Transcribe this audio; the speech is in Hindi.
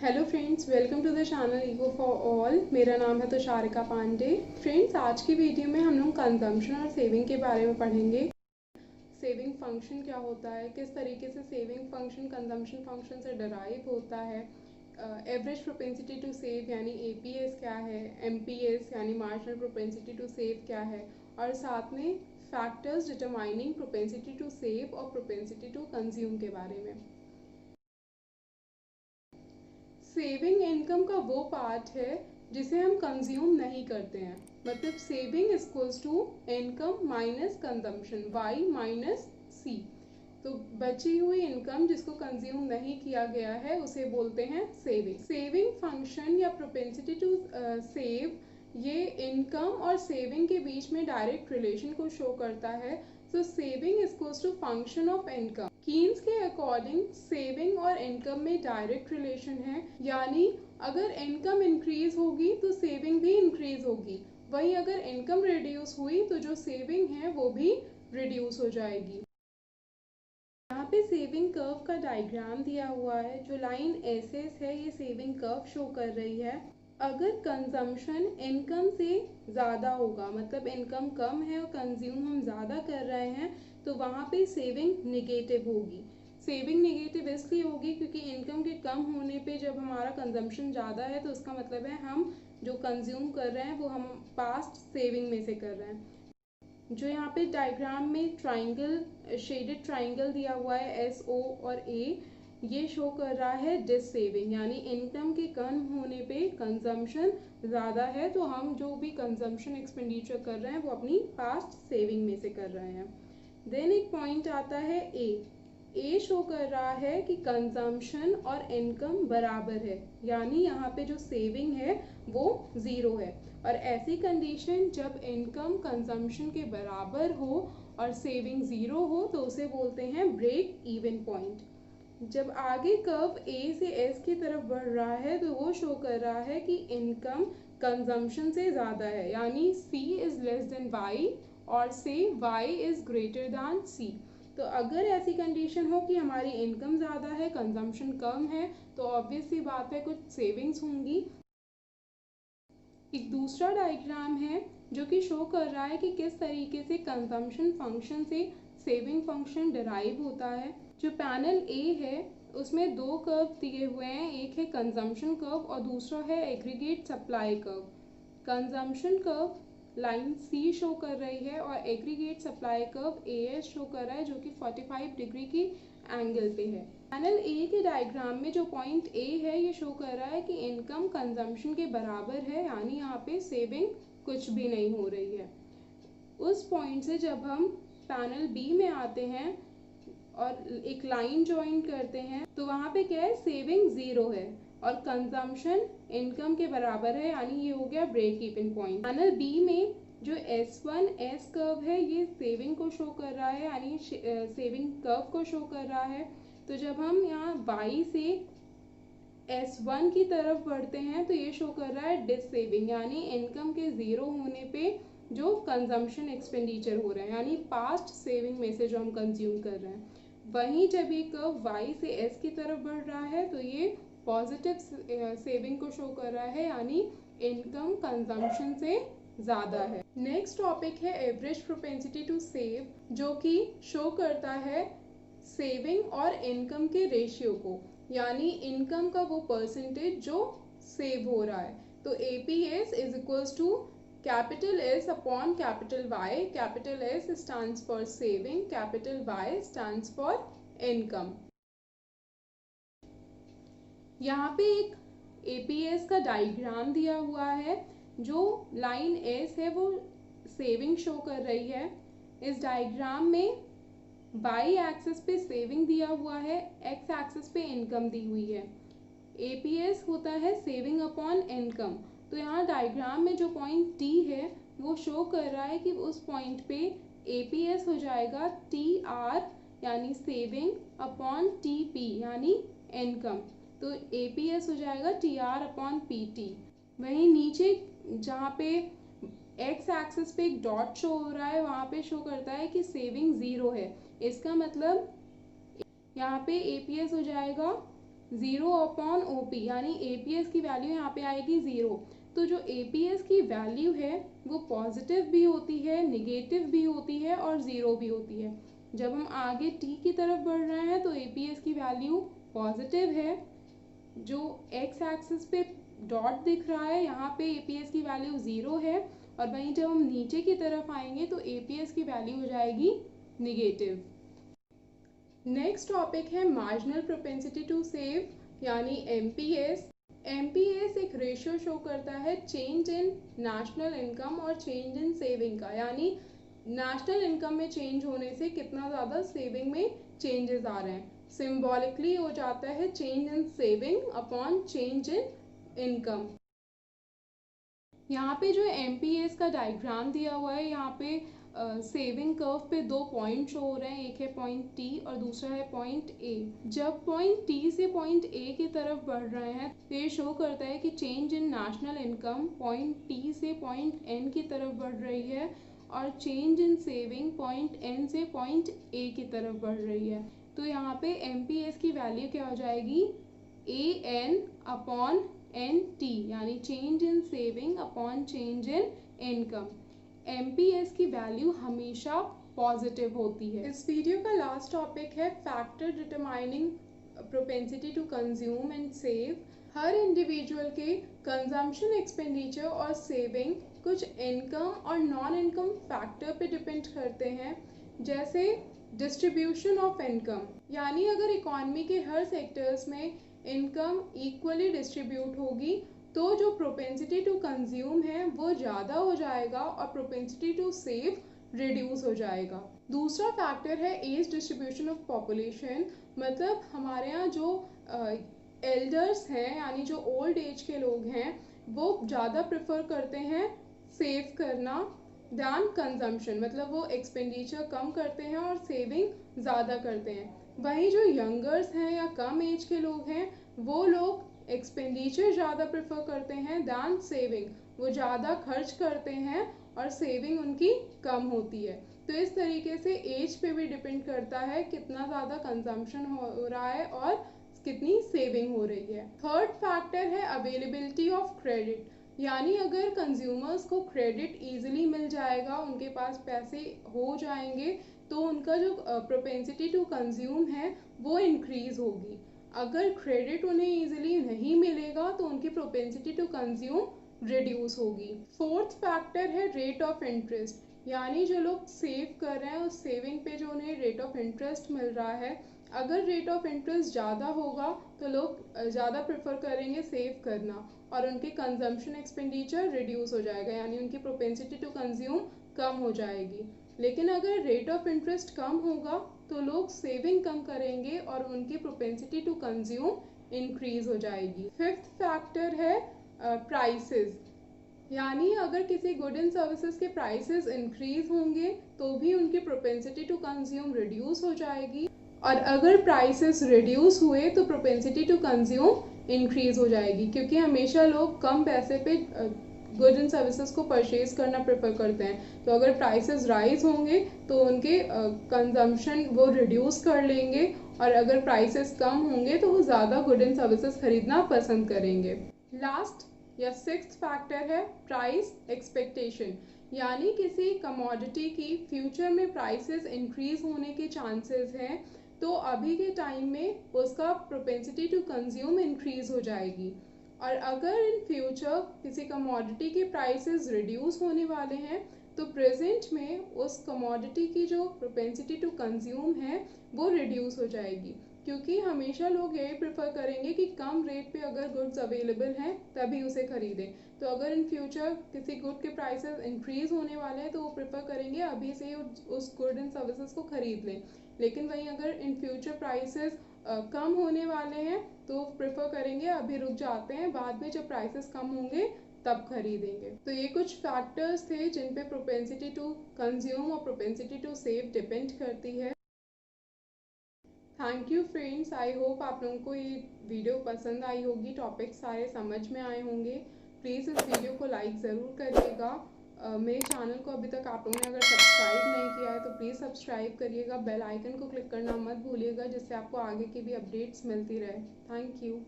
Hello friends, welcome to the channel ego for all. मेरा नाम है तुषारिका पांडे। फ्रेंड्स, आज की वीडियो में हम लोग कंजम्पशन और सेविंग के बारे में पढ़ेंगे। सेविंग फंक्शन क्या होता है, किस तरीके से सेविंग फंक्शन कंजम्पशन फंक्शन से डराइव होता है, एवरेज प्रोपेंसिटी टू सेव यानी एपीएस क्या है, एमपीएस यानी मार्जिनल प्रोपेंसिटी टू सेव क्या है, और साथ में factors determining propensity to save और प्रोपेंसिटी टू कंज्यूम के बारे में। सेविंग इनकम का वो पार्ट है जिसे हम कंज्यूम नहीं करते हैं। मतलब saving equals to income minus consumption, Y minus C. तो बची हुई इनकम जिसको कंज्यूम नहीं किया गया है उसे बोलते हैं सेविंग। सेविंग फंक्शन या प्रोपेंसिटी टू सेव ये इनकम और सेविंग के बीच में डायरेक्ट रिलेशन को शो करता है। So saving equals to function of income. Keynes के अकॉर्डिंग सेविंग और इनकम में डायरेक्ट रिलेशन है, यानी अगर इनकम इंक्रीज होगी तो सेविंग भी इंक्रीज होगी। वहीं अगर इनकम रिड्यूस हुई तो जो सेविंग है वो भी रिड्यूस हो जाएगी। यहाँ पे सेविंग कर्व का डायग्राम दिया हुआ है। जो लाइन एसएस है ये सेविंग कर्व शो कर रही है। अगर कंजम्पशन इनकम से ज़्यादा होगा, मतलब इनकम कम है और कंज्यूम हम ज़्यादा कर रहे हैं, तो वहाँ पे सेविंग निगेटिव होगी। सेविंग निगेटिव इसलिए होगी क्योंकि इनकम के कम होने पे जब हमारा कंजम्पशन ज़्यादा है तो उसका मतलब है हम जो कंज्यूम कर रहे हैं वो हम पास्ट सेविंग में से कर रहे हैं। जो यहाँ पे डायग्राम में ट्राइंगल, शेडेड ट्राइंगल दिया हुआ है एस ओ और ए, ये शो कर रहा है डिस सेविंग, यानी इनकम के कम होने पे कंजम्पशन ज़्यादा है तो हम जो भी कंजम्पशन एक्सपेंडिचर कर रहे हैं वो अपनी पास्ट सेविंग में से कर रहे हैं। देन एक पॉइंट आता है ए शो कर रहा है कि कंजम्पशन और इनकम बराबर है, यानी यहाँ पे जो सेविंग है वो ज़ीरो है। और ऐसी कंडीशन जब इनकम कंजम्पशन के बराबर हो और सेविंग ज़ीरो हो तो उसे बोलते हैं ब्रेक इवन पॉइंट। जब आगे कर्व ए से एस की तरफ बढ़ रहा है तो वो शो कर रहा है कि इनकम कंजम्पशन से ज़्यादा है, यानी सी इज़ लेस देन वाई और से y is greater than c। तो अगर ऐसी कंडीशन हो कि हमारी इनकम ज़्यादा है कंजम्पशन कम है तो ऑब्वियस सी बात है कुछ सेविंग्स होंगी। एक दूसरा डायग्राम है जो कि शो कर रहा है कि किस तरीके से कंजम्पशन फंक्शन से सेविंग फंक्शन डिराइव होता है। जो पैनल ए है उसमें दो कर्व दिए हुए हैं, एक है कंजम्पशन कर्व और दूसरा है aggregate supply curve. Consumption curve line C show कर रही है और aggregate supply curve A S show कर रहा है जो कि 45 डिग्री की एंगल पे है। पैनल ए के डायग्राम में जो पॉइंट ए है ये शो कर रहा है कि इनकम कंजम्पशन के बराबर है, यानी यहाँ पे सेविंग कुछ भी नहीं हो रही है। उस पॉइंट से जब हम पैनल बी में आते हैं और एक लाइन ज्वाइन करते हैं तो वहाँ पे क्या है, सेविंग ज़ीरो है और कंजम्पशन इनकम के बराबर है, यानी ये हो गया break even point. Panel B में जो S1 S कर्व है ये सेविंग को शो कर रहा है, यानी सेविंग कर्व को शो कर रहा है। तो जब हम यहाँ y से S1 की तरफ बढ़ते हैं तो ये शो कर रहा है डिस सेविंग, यानी इनकम के ज़ीरो होने पे जो कंजम्पशन एक्सपेंडिचर हो रहा है, यानी पास्ट सेविंग में से जो हम कंज्यूम कर रहे हैं। वहीं जब ये कर्व y से s की तरफ बढ़ रहा है तो ये पॉजिटिव सेविंग को शो कर रहा है, यानी इनकम कंजम्पशन से ज़्यादा है। नेक्स्ट टॉपिक है एवरेज प्रोपेंसिटी टू सेव, जो कि शो करता है सेविंग और इनकम के रेशियो को, यानी इनकम का वो परसेंटेज जो सेव हो रहा है। तो APS is equals to capital S upon capital Y। Capital S stands for saving, capital Y stands for income. यहाँ पे एक APS का डायग्राम दिया हुआ है। जो लाइन S है वो सेविंग शो कर रही है। इस डायग्राम में बाई एक्सिस पे सेविंग दिया हुआ है, एक्स एक्सिस पे इनकम दी हुई है। APS होता है सेविंग अपॉन इनकम। तो यहाँ डायग्राम में जो पॉइंट T है वो शो कर रहा है कि उस पॉइंट पे APS हो जाएगा TR यानी सेविंग अपॉन TP यानी इनकम। तो APS हो जाएगा TR अपॉन PT। वहीं नीचे जहाँ पे एक्स एक्सिस पे एक डॉट शो हो रहा है वहाँ पे शो करता है कि सेविंग ज़ीरो है। इसका मतलब यहाँ पे APS हो जाएगा 0 अपॉन OP, यानी APS की वैल्यू यहाँ पे आएगी 0। तो जो APS की वैल्यू है वो पॉजिटिव भी होती है, निगेटिव भी होती है और 0 भी होती है। जब हम आगे T की तरफ बढ़ रहे हैं तो APS की वैल्यू पॉजिटिव है, जो एक्स एक्सिस पे डॉट दिख रहा है यहाँ पे APS की वैल्यू 0 है, और वहीं जब हम नीचे की तरफ आएंगे तो APS की वैल्यू हो जाएगी निगेटिव। नेक्स्ट टॉपिक है मार्जिनल प्रोपेंसिटी टू सेव यानी MPS। MPS एक रेशियो शो करता है चेंज इन नेशनल इनकम और चेंज इन सेविंग का, यानी नेशनल इनकम में चेंज होने से कितना ज़्यादा सेविंग में चेंजेस आ रहे हैं। सिम्बॉलिकली हो जाता है change in saving upon change in income. यहाँ पे जो MPS का डायग्राम दिया हुआ है, यहाँ पे सेविंग कर्व पे 2 पॉइंट शो हो रहे हैं, एक है पॉइंट T और दूसरा है पॉइंट A। जब पॉइंट T से पॉइंट A की तरफ बढ़ रहे हैं तो ये शो करता है कि change in national income point T से पॉइंट N की तरफ बढ़ रही है, और change in saving point N से पॉइंट A की तरफ बढ़ रही है। तो यहाँ पे MPS की वैल्यू क्या हो जाएगी, AN अपॉन NT, यानी change in saving upon change in income. MPS की वैल्यू हमेशा पॉजिटिव होती है। इस वीडियो का लास्ट टॉपिक है factor determining propensity to consume and save. हर इंडिविजुअल के कंजम्पशन, एक्सपेंडिचर और सेविंग कुछ इनकम और नॉन इनकम फैक्टर पे डिपेंड करते हैं, जैसे डिस्ट्रीब्यूशन ऑफ इनकम, यानी अगर इकोनॉमी के हर सेक्टर्स में इनकम इक्वली डिस्ट्रीब्यूट होगी तो जो प्रोपेंसिटी टू कंज्यूम है वो ज़्यादा हो जाएगा और प्रोपेंसिटी टू सेव रिड्यूस हो जाएगा। दूसरा फैक्टर है एज डिस्ट्रीब्यूशन ऑफ पॉपुलेशन, मतलब हमारे यहाँ जो एल्डर्स हैं यानी जो ओल्ड एज के लोग हैं वो ज़्यादा प्रेफर करते हैं सेव करना दैन कंजम्पशन, मतलब वो एक्सपेंडिचर कम करते हैं और सेविंग ज़्यादा करते हैं। वहीं जो यंगर्स हैं या कम एज के लोग हैं वो लोग एक्सपेंडिचर ज़्यादा प्रेफर करते हैं दैन सेविंग, वो ज़्यादा खर्च करते हैं और सेविंग उनकी कम होती है। तो इस तरीके से एज पे भी डिपेंड करता है कितना ज़्यादा कंजम्पशन हो रहा है और कितनी सेविंग हो रही है। थर्ड फैक्टर है अवेलेबिलिटी ऑफ क्रेडिट, यानी अगर कंज्यूमर्स को क्रेडिट इजीली मिल जाएगा, उनके पास पैसे हो जाएंगे तो उनका जो प्रोपेंसिटी टू कंज्यूम है वो इंक्रीज होगी। अगर क्रेडिट उन्हें इजीली नहीं मिलेगा तो उनकी प्रोपेंसिटी टू कंज्यूम रिड्यूस होगी। फोर्थ फैक्टर है रेट ऑफ इंटरेस्ट, यानी जो लोग सेव कर रहे हैं उस सेविंग पे जो उन्हें रेट ऑफ इंटरेस्ट मिल रहा है, अगर रेट ऑफ इंटरेस्ट ज़्यादा होगा तो लोग ज़्यादा प्रेफर करेंगे सेव करना और उनके कंजम्पशन एक्सपेंडिचर रिड्यूस हो जाएगा, यानी उनकी प्रोपेंसिटी टू कंज्यूम कम हो जाएगी। लेकिन अगर रेट ऑफ इंटरेस्ट कम होगा तो लोग सेविंग कम करेंगे और उनकी प्रोपेंसिटी टू कंज्यूम इंक्रीज हो जाएगी। फिफ्थ फैक्टर है प्राइसेस, यानी अगर किसी गुड एंड सर्विसेज के प्राइसेस इंक्रीज होंगे तो भी उनकी प्रोपेंसिटी टू कंज्यूम रिड्यूस हो जाएगी, और अगर प्राइसेस रिड्यूस हुए तो प्रोपेंसिटी टू कंज्यूम इंक्रीज हो जाएगी, क्योंकि हमेशा लोग कम पैसे पे गुड एंड सर्विसेज को परचेज करना प्रेफर करते हैं। तो अगर प्राइसेस राइज होंगे तो उनके कंजम्पशन वो रिड्यूस कर लेंगे, और अगर प्राइसेस कम होंगे तो वो ज़्यादा गुड एंड सर्विसेज खरीदना पसंद करेंगे। लास्ट या सिक्स्थ फैक्टर है प्राइस एक्सपेक्टेशन, यानी किसी कमोडिटी की फ्यूचर में प्राइसेस इंक्रीज होने के चांसेस हैं तो अभी के टाइम में उसका प्रोपेंसिटी टू कंज्यूम इंक्रीज हो जाएगी, और अगर इन फ्यूचर किसी कमोडिटी के प्राइसेस रिड्यूस होने वाले हैं तो प्रेजेंट में उस कमोडिटी की जो प्रोपेंसिटी टू कंज्यूम है वो रिड्यूस हो जाएगी, क्योंकि हमेशा लोग यही प्रेफर करेंगे कि कम रेट पे अगर गुड्स अवेलेबल हैं तभी उसे खरीदें। तो अगर इन फ्यूचर किसी गुड के प्राइसेस इंक्रीज होने वाले हैं तो वो प्रेफर करेंगे अभी से ही उस गुड एंड सर्विसेज को खरीद लें। लेकिन वहीं अगर इन फ्यूचर प्राइसेस कम होने वाले हैं तो प्रेफर करेंगे अभी रुक जाते हैं, बाद में जब प्राइसेस कम होंगे तब खरीदेंगे। तो ये कुछ फैक्टर्स थे जिन पे प्रोपेंसिटी टू कंज्यूम और प्रोपेंसिटी टू सेव डिपेंड करती है। Thank you friends, I hope आप लोगों को ये वीडियो पसंद आई होगी, टॉपिक सारे समझ में आए होंगे। प्लीज़ इस वीडियो को लाइक ज़रूर करिएगा मेरे चैनल को अभी तक आप लोगों ने अगर सब्सक्राइब नहीं किया है तो प्लीज़ सब्सक्राइब करिएगा, बेल आइकन को क्लिक करना मत भूलिएगा, जिससे आपको आगे की भी अपडेट्स मिलती रहे। Thank you.